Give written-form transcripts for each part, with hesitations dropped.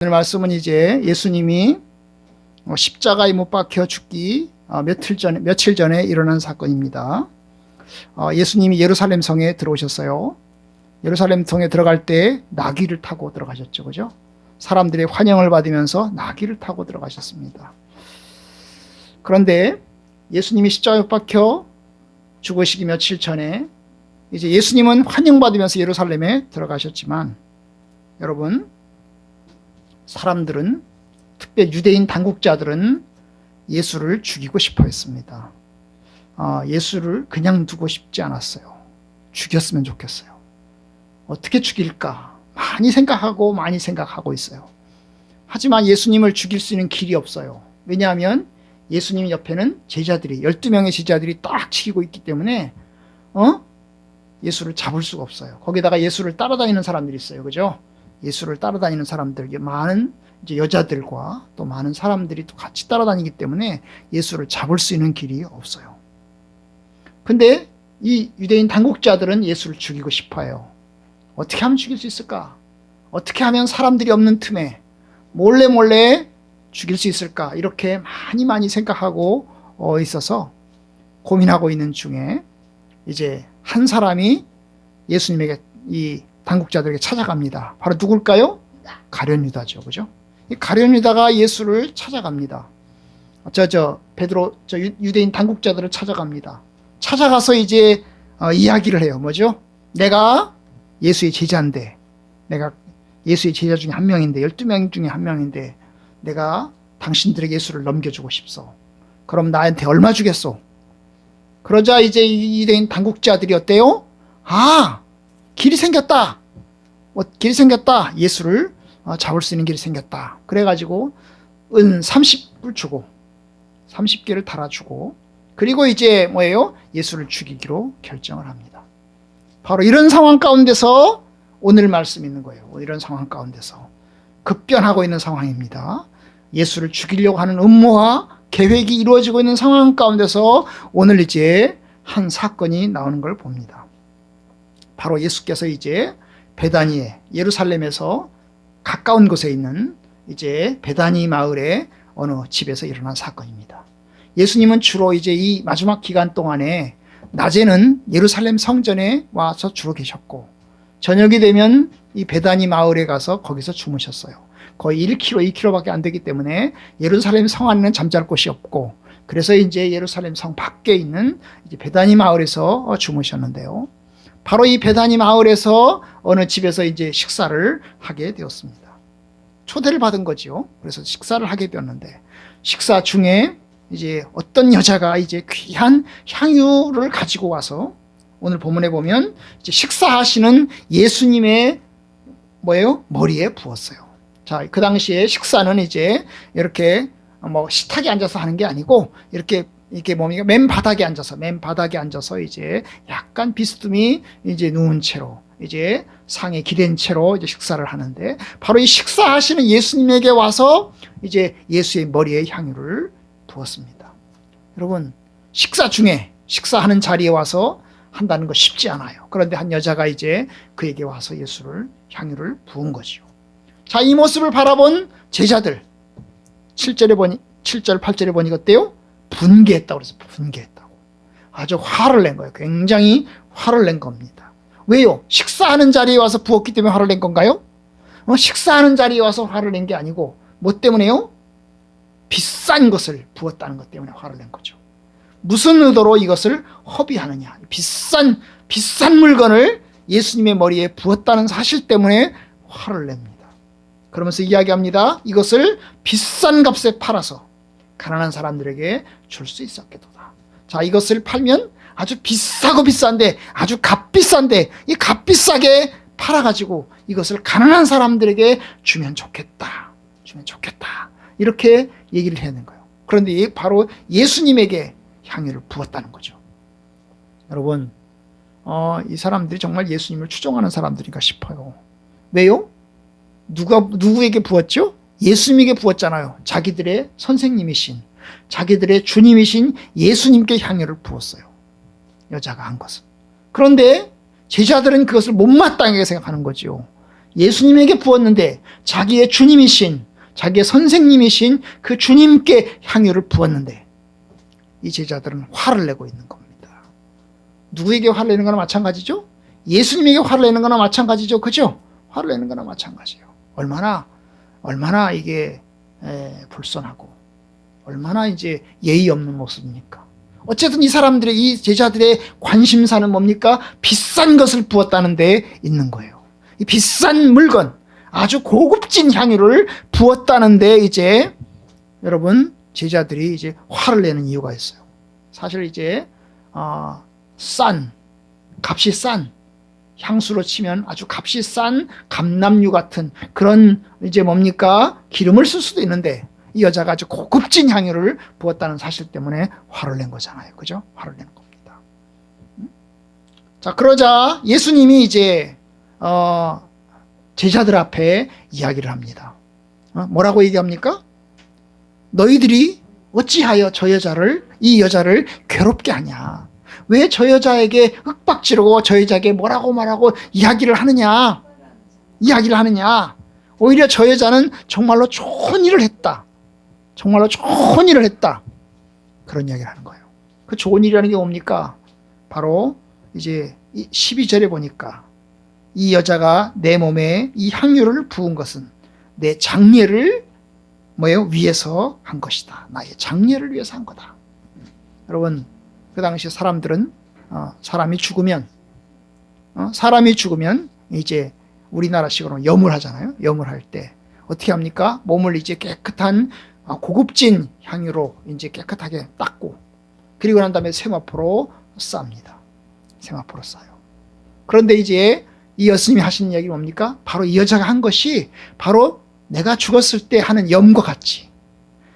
오늘 말씀은 이제 예수님이 십자가에 못 박혀 죽기 며칠 전에 일어난 사건입니다. 예수님이 예루살렘 성에 들어오셨어요. 예루살렘 성에 들어갈 때 나귀를 타고 들어가셨죠. 그죠? 사람들의 환영을 받으면서 나귀를 타고 들어가셨습니다. 그런데 예수님이 십자가에 못 박혀 죽으시기 며칠 전에 이제 예수님은 환영받으면서 예루살렘에 들어가셨지만, 여러분, 사람들은, 특히 유대인 당국자들은 예수를 죽이고 싶어 했습니다. 예수를 그냥 두고 싶지 않았어요. 죽였으면 좋겠어요. 어떻게 죽일까? 많이 생각하고 있어요. 하지만 예수님을 죽일 수 있는 길이 없어요. 왜냐하면 예수님 옆에는 제자들이, 12명의 제자들이 딱 지키고 있기 때문에 예수를 잡을 수가 없어요. 거기다가 예수를 따라다니는 사람들이 있어요. 그죠? 예수를 따라다니는 사람들, 많은 이제 여자들과 또 많은 사람들이 또 같이 따라다니기 때문에 예수를 잡을 수 있는 길이 없어요. 근데 이 유대인 당국자들은 예수를 죽이고 싶어요. 어떻게 하면 죽일 수 있을까? 어떻게 하면 사람들이 없는 틈에 몰래 죽일 수 있을까? 이렇게 많이 생각하고 있어서 고민하고 있는 중에 이제 한 사람이 예수님에게, 이 당국자들에게 찾아갑니다. 바로 누굴까요? 가룟 유다죠. 그죠? 이 가룟 유다가 예수를 찾아갑니다. 유대인 당국자들을 찾아갑니다. 찾아가서 이제 이야기를 해요. 뭐죠? 내가 예수의 제자인데, 내가 예수의 제자 중에 한 명인데, 12명 중에 한 명인데, 내가 당신들에게 예수를 넘겨주고 싶소. 그럼 나한테 얼마 주겠소? 그러자 이제 유대인 당국자들이 어때요? 길이 생겼다. 길이 생겼다. 예수를 잡을 수 있는 길이 생겼다. 그래가지고 은 30불 주고 30개를 달아주고, 그리고 이제 뭐예요? 예수를 죽이기로 결정을 합니다. 바로 이런 상황 가운데서 오늘 말씀 있는 거예요. 이런 상황 가운데서 급변하고 있는 상황입니다. 예수를 죽이려고 하는 음모와 계획이 이루어지고 있는 상황 가운데서 오늘 이제 한 사건이 나오는 걸 봅니다. 바로 예수께서 이제 베다니에, 예루살렘에서 가까운 곳에 있는 이제 베다니 마을의 어느 집에서 일어난 사건입니다. 예수님은 주로 이제 이 마지막 기간 동안에 낮에는 예루살렘 성전에 와서 주로 계셨고, 저녁이 되면 이 베다니 마을에 가서 거기서 주무셨어요. 거의 1km, 2km밖에 안 되기 때문에 예루살렘 성 안에는 잠잘 곳이 없고, 그래서 이제 예루살렘 성 밖에 있는 이제 베다니 마을에서 주무셨는데요. 바로 이 베다니 마을에서 어느 집에서 이제 식사를 하게 되었습니다. 초대를 받은 거죠. 그래서 식사를 하게 되었는데, 식사 중에 이제 어떤 여자가 이제 귀한 향유를 가지고 와서, 오늘 본문에 보면 이제 식사하시는 예수님의 머리에 부었어요. 자, 그 당시에 식사는 이제 이렇게 식탁에 앉아서 하는 게 아니고, 이렇게 몸이 맨 바닥에 앉아서 이제 약간 비스듬히 이제 누운 채로, 이제 상에 기댄 채로 이제 식사를 하는데, 바로 이 식사하시는 예수님에게 와서 이제 예수의 머리에 향유를 부었습니다. 여러분, 식사 중에, 식사하는 자리에 와서 한다는 거 쉽지 않아요. 그런데 한 여자가 이제 그에게 와서 향유를 부은 거죠. 자, 이 모습을 바라본 제자들, 7절, 8절에 보니까 어때요? 분개했다고 그래서 분개했다고. 아주 화를 낸 거예요. 굉장히 화를 낸 겁니다. 왜요? 식사하는 자리에 와서 부었기 때문에 화를 낸 건가요? 식사하는 자리에 와서 화를 낸 게 아니고, 뭐 때문에요? 비싼 것을 부었다는 것 때문에 화를 낸 거죠. 무슨 의도로 이것을 허비하느냐? 비싼 물건을 예수님의 머리에 부었다는 사실 때문에 화를 냅니다. 그러면서 이야기합니다. 이것을 비싼 값에 팔아서 가난한 사람들에게 줄 수 있었겠도다. 자, 이것을 팔면 아주 비싸고 비싼데, 아주 값비싼데, 이 값비싸게 팔아가지고 이것을 가난한 사람들에게 주면 좋겠다. 이렇게 얘기를 해야 하는 거예요. 그런데 바로 예수님에게 향유를 부었다는 거죠. 여러분, 이 사람들이 정말 예수님을 추종하는 사람들인가 싶어요. 왜요? 누구에게 부었죠? 예수님에게 부었잖아요. 자기들의 선생님이신, 자기들의 주님이신 예수님께 향유를 부었어요. 여자가 한 것은. 그런데 제자들은 그것을 못마땅하게 생각하는 거죠. 예수님에게 부었는데 자기의 주님이신, 자기의 선생님이신 그 주님께 향유를 부었는데 이 제자들은 화를 내고 있는 겁니다. 누구에게 화를 내는 거나 마찬가지죠? 예수님에게 화를 내는 거나 마찬가지죠. 그죠? 화를 내는 거나 마찬가지예요. 얼마나 이게 불손하고 얼마나 이제 예의 없는 모습입니까? 어쨌든 이 사람들의, 이 제자들의 관심사는 뭡니까? 비싼 것을 부었다는 데 있는 거예요. 이 비싼 물건, 아주 고급진 향유를 부었다는 데 이제 여러분 제자들이 이제 화를 내는 이유가 있어요. 사실 이제 값이 싼 향수로 치면 아주 값이 싼 감람유 같은 그런 이제 뭡니까? 기름을 쓸 수도 있는데 이 여자가 아주 고급진 향유를 부었다는 사실 때문에 화를 낸 거잖아요. 그죠? 화를 내는 겁니다. 자, 그러자 예수님이 이제 제자들 앞에 이야기를 합니다. 뭐라고 얘기합니까? 너희들이 어찌하여 이 여자를 괴롭게 하냐? 왜 저 여자에게 윽박지르고 저 여자에게 뭐라고 말하고 이야기를 하느냐? 오히려 저 여자는 정말로 좋은 일을 했다. 그런 이야기를 하는 거예요. 그 좋은 일이라는 게 뭡니까? 바로 이제 12절에 보니까 이 여자가 내 몸에 이 향유를 부은 것은 내 장례를 위해서 한 것이다. 나의 장례를 위해서 한 거다. 여러분, 그 당시 사람들은 사람이 죽으면 이제 우리나라식으로 염을 하잖아요. 염을 할 때 어떻게 합니까? 몸을 이제 깨끗한 고급진 향유로 이제 깨끗하게 닦고 그리고 난 다음에 세마포로 쌉니다. 세마포로 싸요. 그런데 이제 이 예수님이 하시는 이야기가 뭡니까? 바로 이 여자가 한 것이 바로 내가 죽었을 때 하는 염과 같이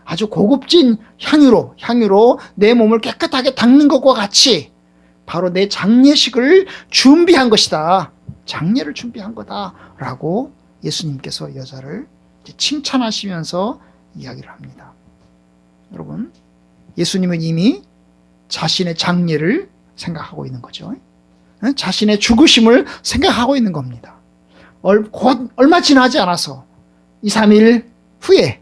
아주 고급진 향유로 내 몸을 깨끗하게 닦는 것과 같이 바로 내 장례식을 준비한 것이다. 장례를 준비한 거다라고 예수님께서 여자를 칭찬하시면서 이야기를 합니다. 여러분, 예수님은 이미 자신의 장례를 생각하고 있는 거죠. 자신의 죽으심을 생각하고 있는 겁니다. 얼마 지나지 않아서 2, 3일 후에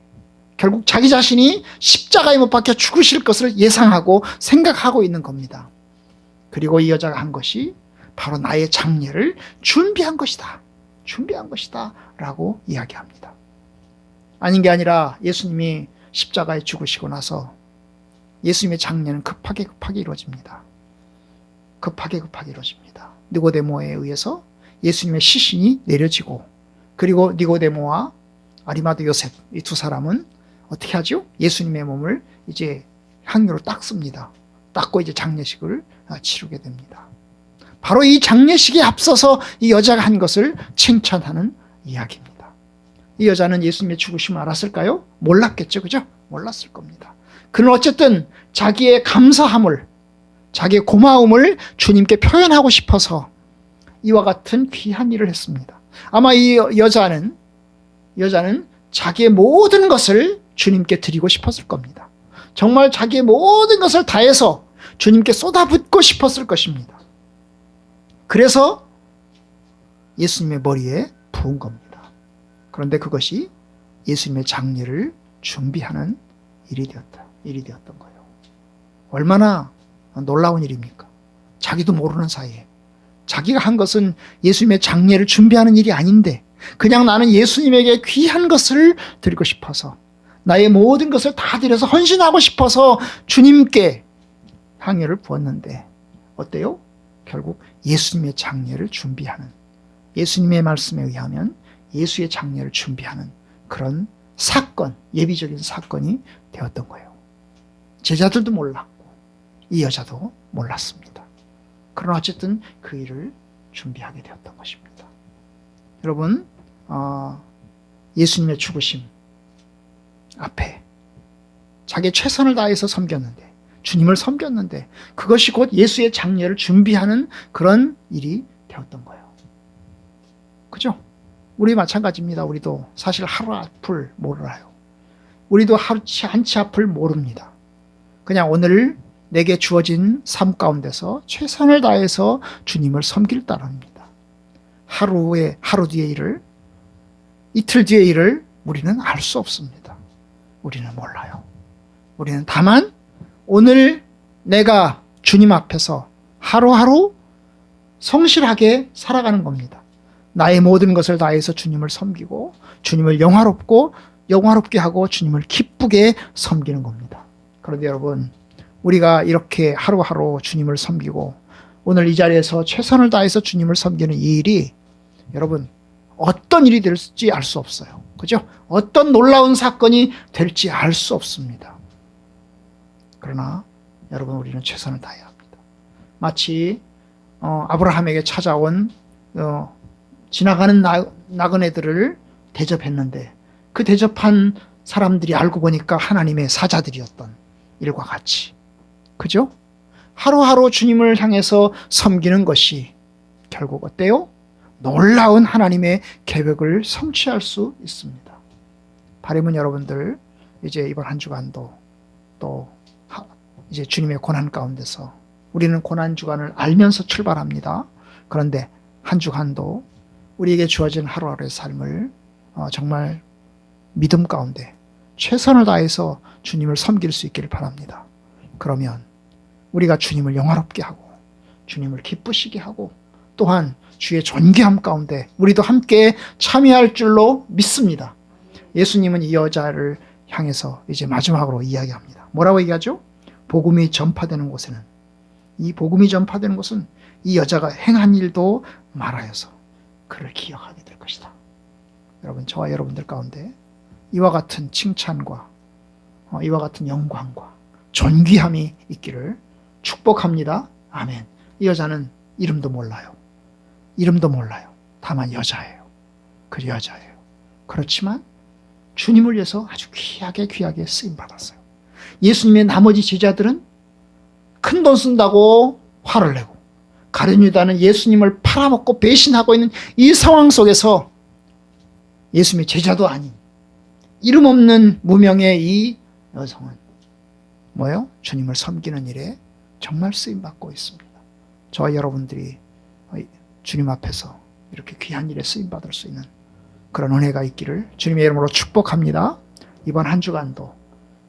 결국 자기 자신이 십자가에 못 박혀 죽으실 것을 예상하고 생각하고 있는 겁니다. 그리고 이 여자가 한 것이 바로 나의 장례를 준비한 것이다 라고 이야기합니다. 아닌 게 아니라 예수님이 십자가에 죽으시고 나서 예수님의 장례는 급하게 이루어집니다. 급하게 이루어집니다. 니고데모에 의해서 예수님의 시신이 내려지고 그리고 니고데모와 아리마대 요셉 이 두 사람은 어떻게 하죠? 예수님의 몸을 이제 향유로 닦습니다. 닦고 이제 장례식을 치르게 됩니다. 바로 이 장례식에 앞서서 이 여자가 한 것을 칭찬하는 이야기입니다. 이 여자는 예수님의 죽으심을 알았을까요? 몰랐겠죠. 그죠? 몰랐을 겁니다. 그는 어쨌든 자기의 감사함을, 자기의 고마움을 주님께 표현하고 싶어서 이와 같은 귀한 일을 했습니다. 아마 이 여자는 자기의 모든 것을 주님께 드리고 싶었을 겁니다. 정말 자기의 모든 것을 다해서 주님께 쏟아붓고 싶었을 것입니다. 그래서 예수님의 머리에 부은 겁니다. 그런데 그것이 예수님의 장례를 준비하는 일이 되었던 거예요. 얼마나 놀라운 일입니까? 자기도 모르는 사이에 자기가 한 것은 예수님의 장례를 준비하는 일이 아닌데 그냥 나는 예수님에게 귀한 것을 드리고 싶어서 나의 모든 것을 다 드려서 헌신하고 싶어서 주님께 향유를 부었는데 어때요? 결국 예수님의 장례를 준비하는, 예수님의 말씀에 의하면 예수의 장례를 준비하는 그런 사건, 예비적인 사건이 되었던 거예요. 제자들도 몰랐고 이 여자도 몰랐습니다. 그러나 어쨌든 그 일을 준비하게 되었던 것입니다. 여러분, 예수님의 죽으심 앞에 자기의 최선을 다해서 섬겼는데, 주님을 섬겼는데 그것이 곧 예수의 장례를 준비하는 그런 일이 되었던 거예요. 그죠? 우리 마찬가지입니다. 우리도 사실 하루 앞을 몰라요. 우리도 한치 앞을 모릅니다. 그냥 오늘 내게 주어진 삶 가운데서 최선을 다해서 주님을 섬길 따름입니다. 하루 뒤의 일을 이틀 뒤의 일을 우리는 알 수 없습니다. 우리는 몰라요. 우리는 다만 오늘 내가 주님 앞에서 하루하루 성실하게 살아가는 겁니다. 나의 모든 것을 다해서 주님을 섬기고 주님을 영화롭게 하고 주님을 기쁘게 섬기는 겁니다. 그런데 여러분, 우리가 이렇게 하루하루 주님을 섬기고 오늘 이 자리에서 최선을 다해서 주님을 섬기는 이 일이 여러분 어떤 일이 될지 알 수 없어요. 그죠? 어떤 놀라운 사건이 될지 알 수 없습니다. 그러나 여러분, 우리는 최선을 다해야 합니다. 마치 아브라함에게 찾아온 지나가는 나그네들을 대접했는데 그 대접한 사람들이 알고 보니까 하나님의 사자들이었던 일과 같이, 그죠? 하루하루 주님을 향해서 섬기는 것이 결국 어때요? 놀라운 하나님의 계획을 성취할 수 있습니다. 바람은 여러분들 이제 이번 한 주간도 또 이제 주님의 고난 가운데서 우리는 고난 주간을 알면서 출발합니다. 그런데 한 주간도 우리에게 주어진 하루하루의 삶을 정말 믿음 가운데 최선을 다해서 주님을 섬길 수 있기를 바랍니다. 그러면 우리가 주님을 영화롭게 하고 주님을 기쁘시게 하고 또한 주의 존귀함 가운데 우리도 함께 참여할 줄로 믿습니다. 예수님은 이 여자를 향해서 이제 마지막으로 이야기합니다. 뭐라고 얘기하죠? 복음이 전파되는 곳에는, 이 복음이 전파되는 곳은 이 여자가 행한 일도 말하여서 그를 기억하게 될 것이다. 여러분, 저와 여러분들 가운데 이와 같은 칭찬과 이와 같은 영광과 존귀함이 있기를 축복합니다. 아멘. 이 여자는 이름도 몰라요. 다만 여자예요. 그 여자예요. 그렇지만 주님을 위해서 아주 귀하게 쓰임받았어요. 예수님의 나머지 제자들은 큰 돈 쓴다고 화를 내고 가룟 유다는 예수님을 팔아먹고 배신하고 있는 이 상황 속에서 예수님의 제자도 아닌 이름 없는 무명의 이 여성은 뭐예요? 주님을 섬기는 일에 정말 쓰임받고 있습니다. 저와 여러분들이 주님 앞에서 이렇게 귀한 일에 쓰임받을 수 있는 그런 은혜가 있기를 주님의 이름으로 축복합니다. 이번 한 주간도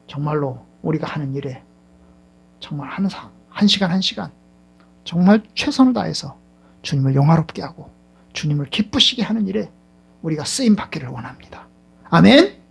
정말로 우리가 하는 일에 정말 한 시간 정말 최선을 다해서 주님을 영화롭게 하고 주님을 기쁘시게 하는 일에 우리가 쓰임받기를 원합니다. 아멘.